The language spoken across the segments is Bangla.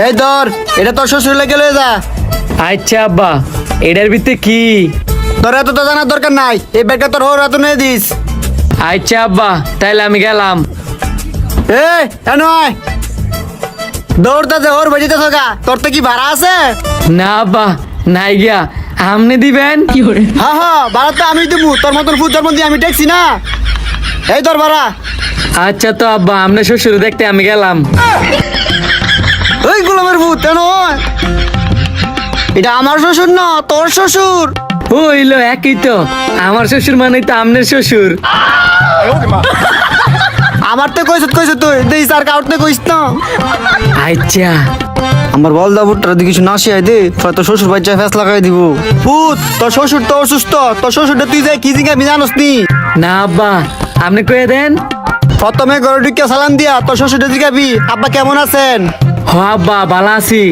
এই ধর, এটা তোর শ্বশুর লেগে লয়ে যা। আচ্ছা আব্বা, এটার ভিতরে কি? তোর এত তো জানার দরকার নাই, এই ব্যাগটা তোর হোর হাতে নিয়ে দিস। আচ্ছা আব্বা, তাইলে আমি গেলাম। এই নয় দৌড়তে যে হোর বেজিতে থাকা, তোর তো কি ভাড়া আছে? না আব্বা, নাই গিয়া, আমনে দিবেন? হ্যাঁ হ্যাঁ, ভাড়া তো আমি দিব, তোর মতন ফুট জন্ম দিয়ে আমি ট্যাক্সি না। এই তোর ভাড়া। আচ্ছা তো আব্বা, আমনে শ্বশুর দেখতে আমি গেলাম। ওই গোলামের ভূত কেন? এটা আমার শ্বশুর না, তোর শ্বশুর। হইলো একই তো, আমার শ্বশুর মানে তো আমনের শ্বশুর। আমার তো কইছ তুই দেই স্যার কাউতে কইস না। আচ্ছা আমার বল দা ভুট্টার দিকে কিছু না শিয়াই দে, তোর শ্বশুর বাচ্চা ফেস লাগাই দিব। ভূত, তোর শ্বশুর তো অসুস্থ, তোর শ্বশুরটা তুই যাই কি জিগা আমি জানোস নি? না আব্বা, আপনি কয়ে দেন। প্রথমে ঘরে ঢুকে সালাম দিয়া তোর শ্বশুরটা জিগাবি আব্বা কেমন আছেন। হ আব্বা, ভালো আছি।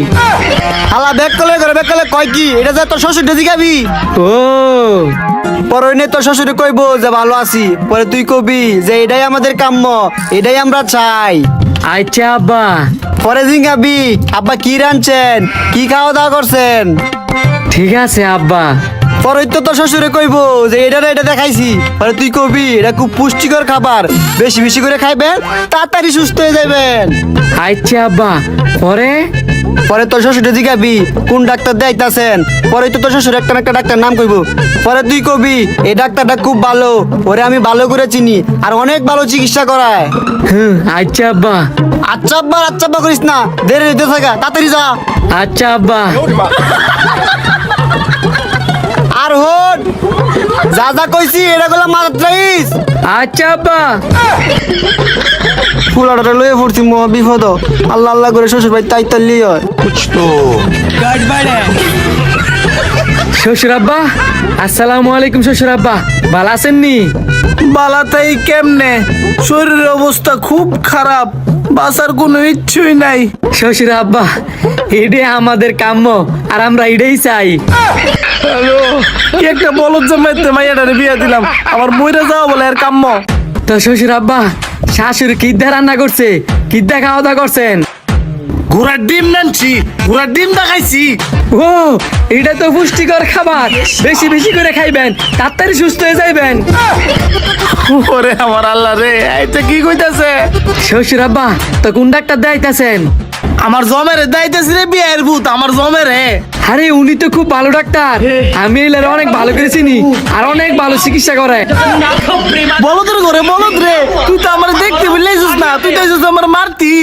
হালা ব্যাগ কলে ঘরে ব্যাগ কলে কয় কি এটা যে তোর শ্বশুরটা জিগাবি। ও পরে নে তোর শ্বশুরে কইবো যে ভালো আছি, পরে তুই কবি যে এটাই আমাদের কাম্য, এটাই আমরা চাই। আচ্ছা আব্বা। পরে জিগাবি আব্বা কি রাঁধছেন, কি খাওয়া দাওয়া করছেন। ঠিক আছে আব্বা। পরে তো তোর শ্বশুরে কইবো যে এটা দেখাইছি, পরে তুই কবি এটা খুব পুষ্টিকর খাবার, বেশি বেশি করে খাইবেন, তাড়াতাড়ি সুস্থ হয়ে যাবেন। আচ্ছা আব্বা, পরে? পরে তোর শ্বশুরে জিগাবি কোন ডাক্তার দেখাইতাছেন, পরে তো তোর শ্বশুর একটা না একটা ডাক্তার নাম কইবো, পরে তুই কবি এই ডাক্তারটা খুব ভালো, ওরে আমি ভালো করে চিনি আর অনেক ভালো চিকিৎসা করায়। আচ্ছা আব্বা। আচ্ছা আব্বা করিস না, দেরি হইতে থাকা, তাড়াতাড়ি যা। আচ্ছা আব্বা। আর হন যা যা কইছি এটা গুলা মাথাত রাখিস। আচ্ছা আব্বা। ফুলাটা লয়ে পড়ছি মহা বিপদ, আল্লাহ আল্লাহ করে শ্বশুর ভাই তাই তাল্লি হয়। শ্বশুর আব্বা, আসসালামু আলাইকুম। শ্বশুর আব্বা, ভালো আছেন নি? বালাতাই কেমনে? শরীরের অবস্থা খুব খারাপ, বাঁচার কোনো ইচ্ছুই নাই। শ্বশুর আব্বা, এটাই আমাদের কাম্য আর আমরা এটাই চাই। হ্যালো, কি একটা বলদ জমাইতে মাইয়াটারে বিয়া দিলাম, আমার মইরা যাওয়া বলে আর কাম্য। তো শ্বশুর আব্বা, শাশুড়ি কিদ্দা রান্না করছে, কিদ্দা খাওয়া দাওয়া করছেন? ঘোড়ার ডিম নানছি, ঘোড়ার ডিম দেখাইছি। ও, এটা তো পুষ্টিকর খাবার, বেশি বেশি করে খাইবেন, তাড়াতাড়ি সুস্থ হয়ে যাইবেন। ওরে আমার আল্লাহ রে, এটা কি কইতাছে? শ্বশুর আব্বা, তো কোন ডাক্তার দেখাইতেছেন? আমার জমেরে দাইতেছি রে বিয়ের ভূত, আমার জমেরে। আরে উনি তো খুব ভালো ডাক্তার, আমি এলার অনেক ভালো করে চিনি আর অনেক ভালো চিকিৎসা করে। বলদ রে ঘরে বলদ রে, তুই তো আমার দেখতে বললেছিস না, তুই তো আমার মারতি।